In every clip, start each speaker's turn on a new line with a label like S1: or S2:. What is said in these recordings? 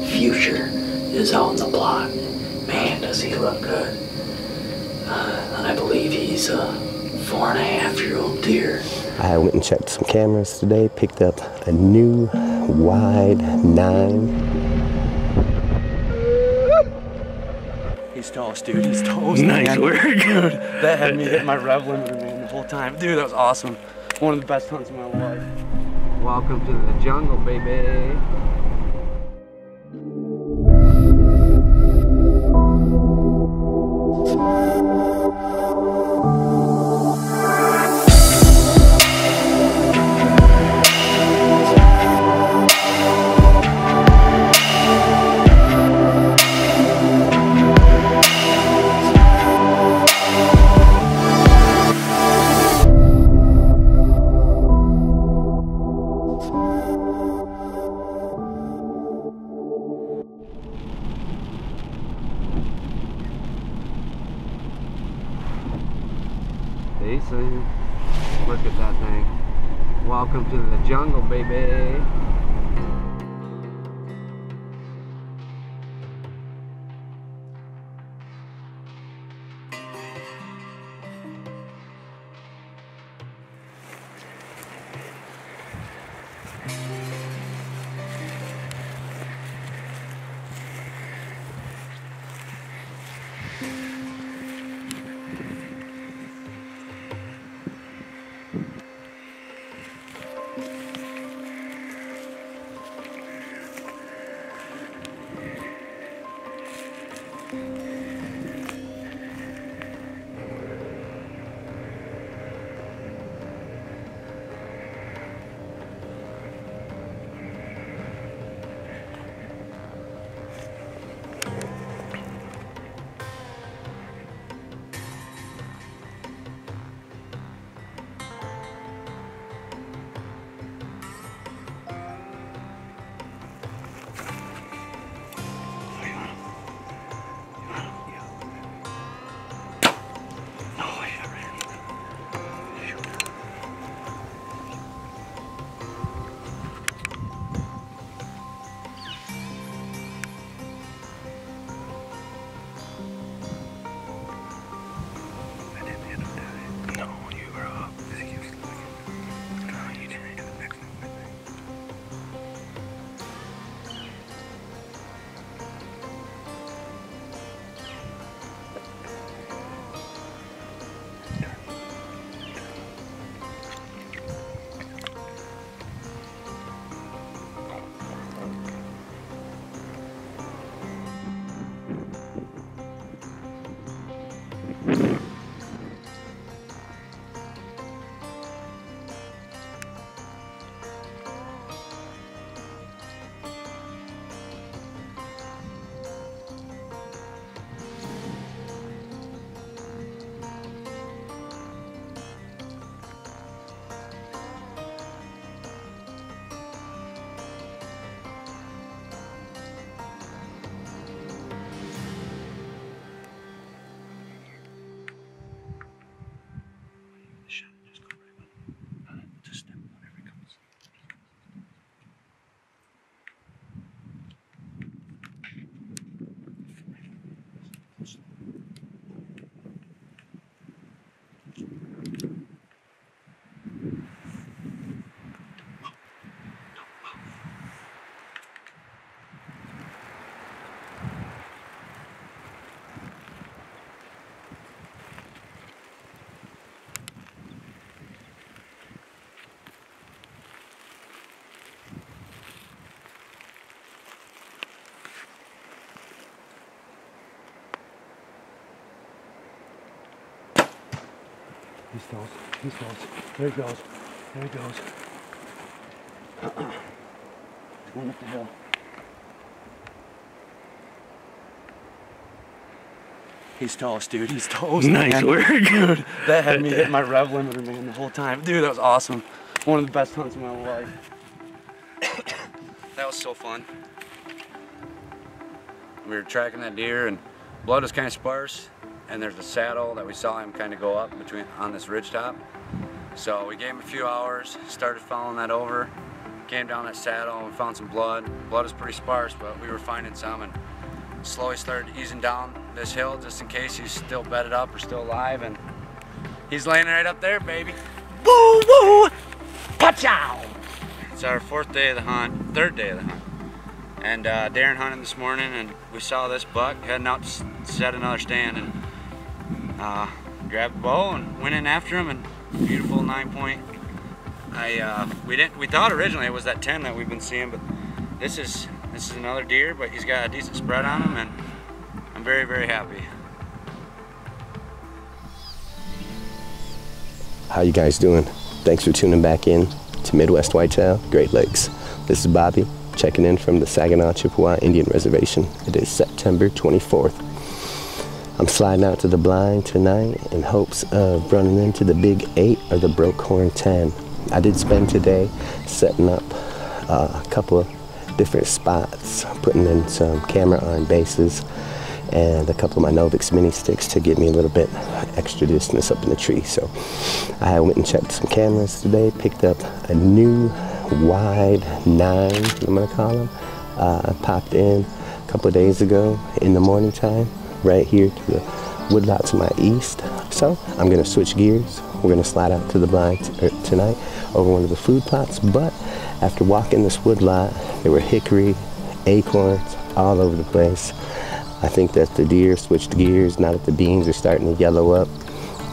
S1: Future is on the block. Man, does he look good. And I believe he's a 4.5-year-old deer.
S2: I went and checked some cameras today, picked up a new wide 9.
S3: He's toast, dude. He's toast. Nice work, dude. That had me hitting my rev limiter, man, the whole time. Dude, that was awesome. One of the best hunts of my life. Welcome to the jungle, baby. Decent. Look at that thing. Welcome to the jungle, baby. He stalls. There he goes. There he goes. Going up the hill. He's toast, dude. He's toast. Nice work, dude. That had me hitting my rev limiter, man, the whole time. Dude, that was awesome. One of the best hunts of my life. That was so fun. We were tracking that deer, and blood was kind of sparse. And there's a saddle that we saw him kind of go up between on this ridge top. So we gave him a few hours, started following that over, came down that saddle and found some blood. Blood is pretty sparse, but we were finding some, and slowly started easing down this hill just in case he's still bedded up or still alive, and he's laying right up there, baby. Woo woo! Pachow! It's our third day of the hunt, and Darin hunted this morning, and we saw this buck heading out to set another stand, and grabbed the bow and went in after him, and beautiful 9-point. We thought originally it was that 10 that we've been seeing, but this is another deer, but he's got a decent spread on him, and I'm very, very happy.
S2: How you guys doing? Thanks for tuning back in to Midwest Whitetail, Great Lakes. This is Bobby, checking in from the Saginaw Chippewa Indian Reservation. It is September 24th. I'm sliding out to the blind tonight in hopes of running into the big 8 or the broke horn 10. I did spend today setting up a couple of different spots, putting in some camera on bases and a couple of my Novix mini sticks to give me a little bit extra distance up in the tree. So I went and checked some cameras today, picked up a new wide 9, I'm gonna call them. I popped in a couple of days ago in the morning time, right here to the woodlot to my east. So I'm gonna switch gears. We're gonna slide out to the blind tonight over one of the food plots, but after walking this woodlot, there were hickory, acorns all over the place. I think that the deer switched gears now that the beans are starting to yellow up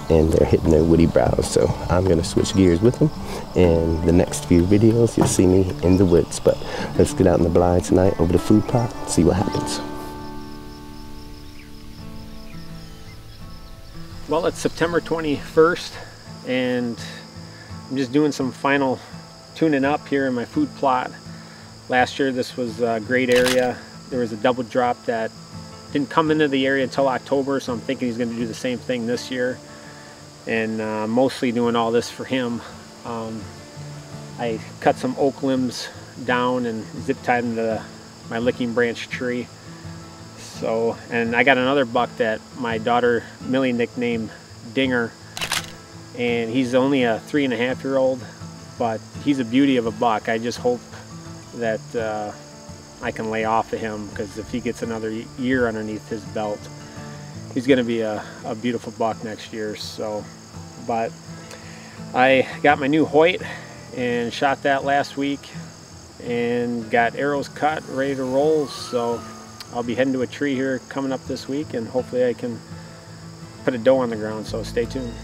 S2: and they're hitting their woody brows. So I'm gonna switch gears with them. In the next few videos, you'll see me in the woods, but let's get out in the blind tonight over the food plot, see what happens.
S4: Well, it's September 21st, and I'm just doing some final tuning up here in my food plot. Last year this was a great area. There was a double drop that didn't come into the area until October, so I'm thinking he's going to do the same thing this year, and mostly doing all this for him. I cut some oak limbs down and zip tied them to my licking branch tree. So, and I got another buck that my daughter Millie nicknamed Dinger, and he's only a 3.5-year-old, but he's a beauty of a buck. I just hope that I can lay off of him, because if he gets another year underneath his belt, he's going to be a beautiful buck next year. So, but I got my new Hoyt and shot that last week and got arrows cut, ready to roll. So I'll be heading to a tree here coming up this week, and hopefully I can put a doe on the ground, so stay tuned.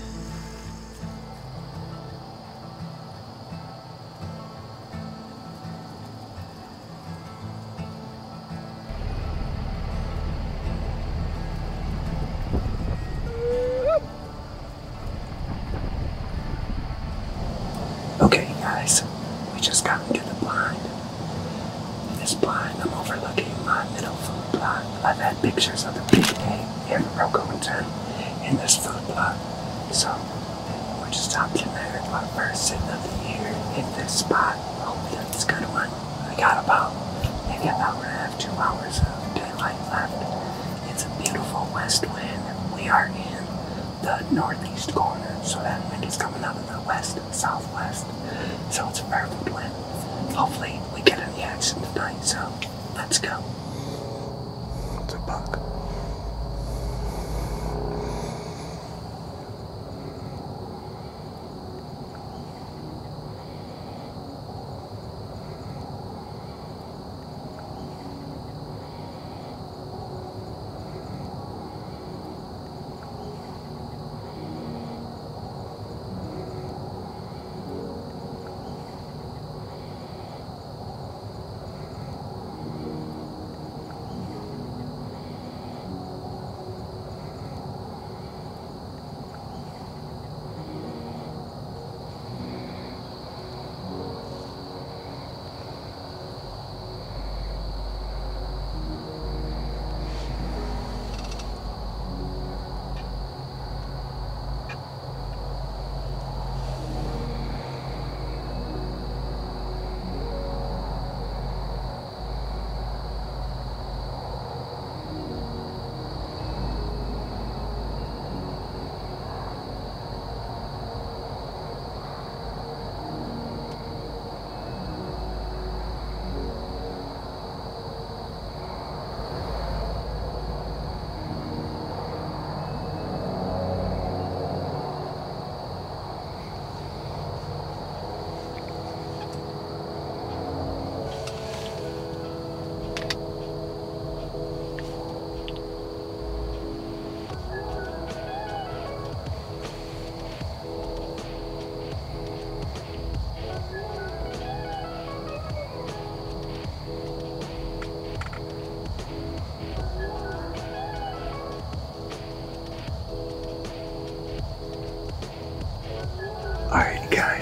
S1: Okay guys, we just got into the blind. This blind, I'm overlooking my middle food plot. I've had pictures of the big 8 and the broke horn 10 in this food plot. So we're just out in there. Our first sitting of the year in this spot. Hopefully it's a good one. I got maybe an hour and a half, 2 hours of daylight left. It's a beautiful west wind. We are in the northeast corner, so that wind is coming out of the west and southwest. So it's a perfect wind. Hopefully we get in the action tonight, so let's go.
S2: It's a buck.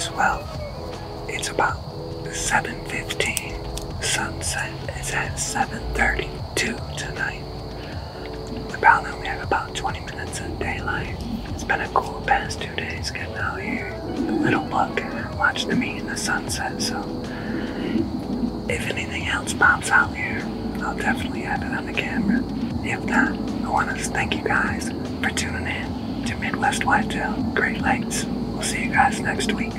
S1: guys, well, it's about 7:15. Sunset is at 7:32 tonight. We probably only have about 20 minutes of daylight. It's been a cool past 2 days getting out here. A little look and watching me in the sunset, so if anything else pops out here, I'll definitely have it on the camera. If not, I want to thank you guys for tuning in to Midwest Whitetail, Great Lakes. We'll see you guys next week.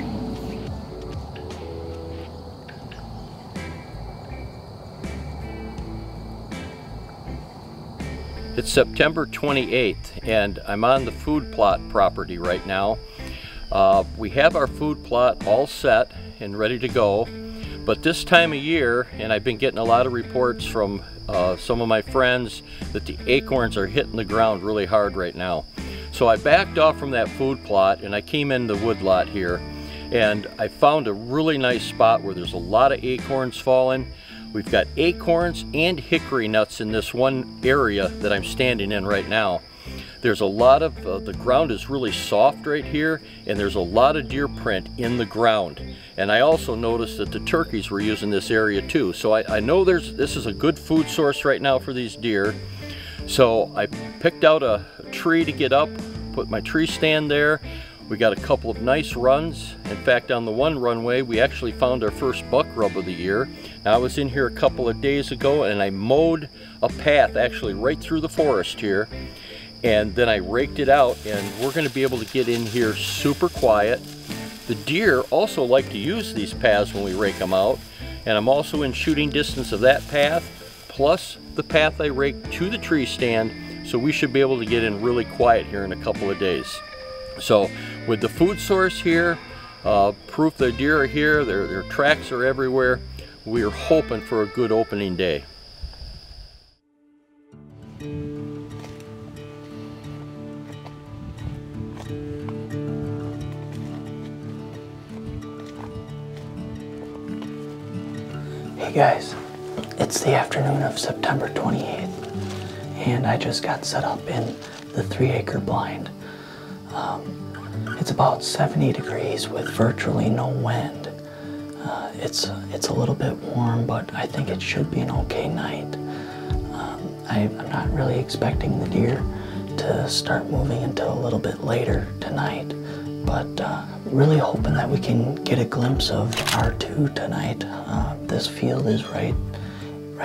S5: It's September 28th and I'm on the food plot property right now. We have our food plot all set and ready to go, but this time of year, and I've been getting a lot of reports from some of my friends that the acorns are hitting the ground really hard right now. So I backed off from that food plot and I came in the woodlot here, and I found a really nice spot where there's a lot of acorns falling. We've got acorns and hickory nuts in this one area that I'm standing in right now. There's a lot of, the ground is really soft right here, and there's a lot of deer print in the ground. And I also noticed that the turkeys were using this area too. So I know this is a good food source right now for these deer. So I picked out a tree to get up, put my tree stand there. We got a couple of nice runs. In fact, on the one runway, we actually found our first buck rub of the year. Now, I was in here a couple of days ago and I mowed a path actually right through the forest here. And then I raked it out, and we're gonna be able to get in here super quiet. The deer also like to use these paths when we rake them out. And I'm also in shooting distance of that path, plus the path I raked to the tree stand. So we should be able to get in really quiet here in a couple of days. So with the food source here, proof the deer are here, their tracks are everywhere, we are hoping for a good opening day.
S6: Hey guys, it's the afternoon of September 28th, and I just got set up in the 3-acre blind. It's about 70 degrees with virtually no wind. It's a little bit warm, but I think it should be an okay night. I'm not really expecting the deer to start moving until a little bit later tonight, but really hoping that we can get a glimpse of R2 tonight. This field is right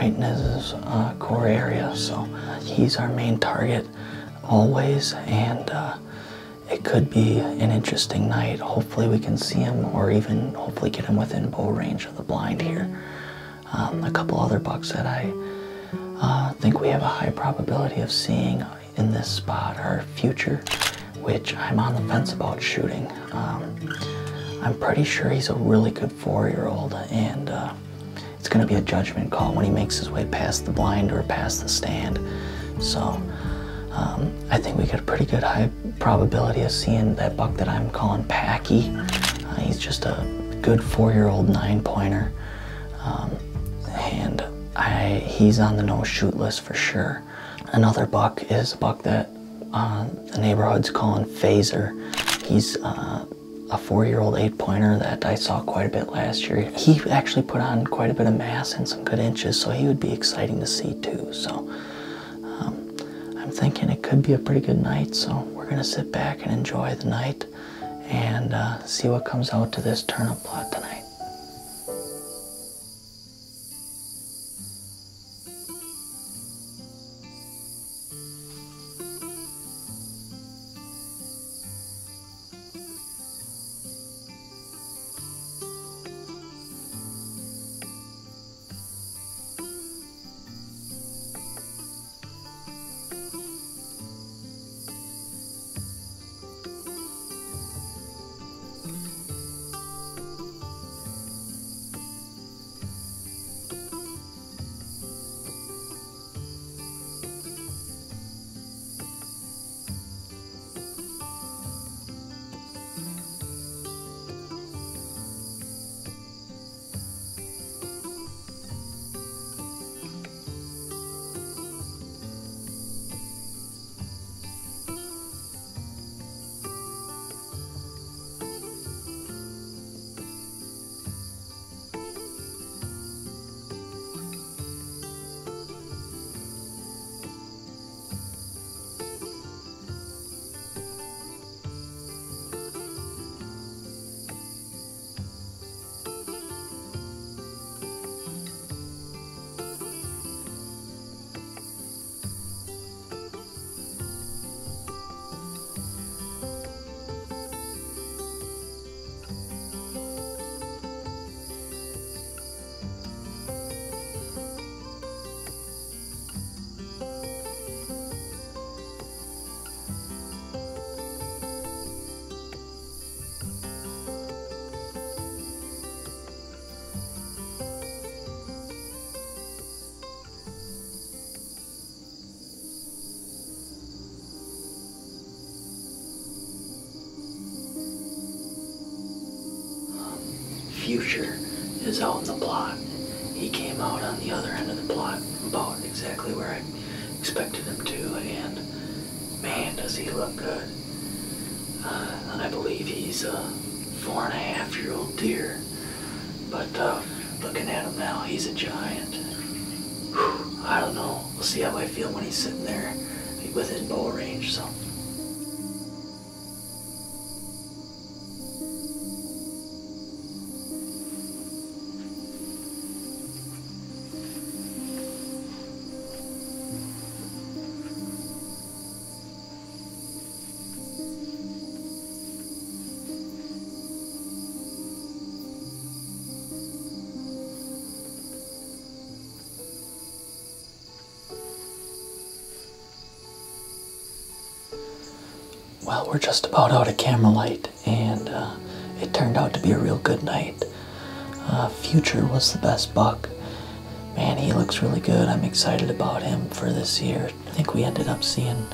S6: in his core area, so he's our main target always, and it could be an interesting night. Hopefully we can see him, or even hopefully get him within bow range of the blind here. A couple other bucks that I think we have a high probability of seeing in this spot are Future, which I'm on the fence about shooting. I'm pretty sure he's a really good 4-year-old, and it's going to be a judgment call when he makes his way past the blind or past the stand. So I think we got a pretty good high probability of seeing that buck that I'm calling Packy. He's just a good 4-year-old 9-pointer, and he's on the no shoot list for sure. Another buck is a buck that the neighborhood's calling Phaser. He's a 4-year-old 8-pointer that I saw quite a bit last year. He actually put on quite a bit of mass and some good inches, so he would be exciting to see too. So I'm thinking it could be a pretty good night, so we're gonna sit back and enjoy the night and see what comes out to this turnip plot tonight. Future is out in the plot. He came out on the other end of the plot, about exactly where I expected him to, and man, does he look good. And I believe he's a 4.5-year-old deer, but looking at him now, he's a giant. Whew, I don't know. We'll see how I feel when he's sitting there within bow range. So. Well, we're just about out of camera light, and it turned out to be a real good night. Future was the best buck. Man, he looks really good. I'm excited about him for this year. I think we ended up seeing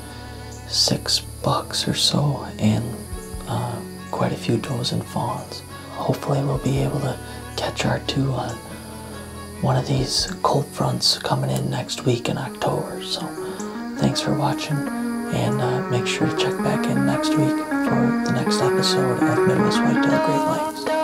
S6: 6 bucks or so, and quite a few does and fawns. Hopefully we'll be able to catch our 2 on one of these cold fronts coming in next week in October. So thanks for watching, and make sure to check back in next week for the next episode of Midwest Whitetail Great Lakes.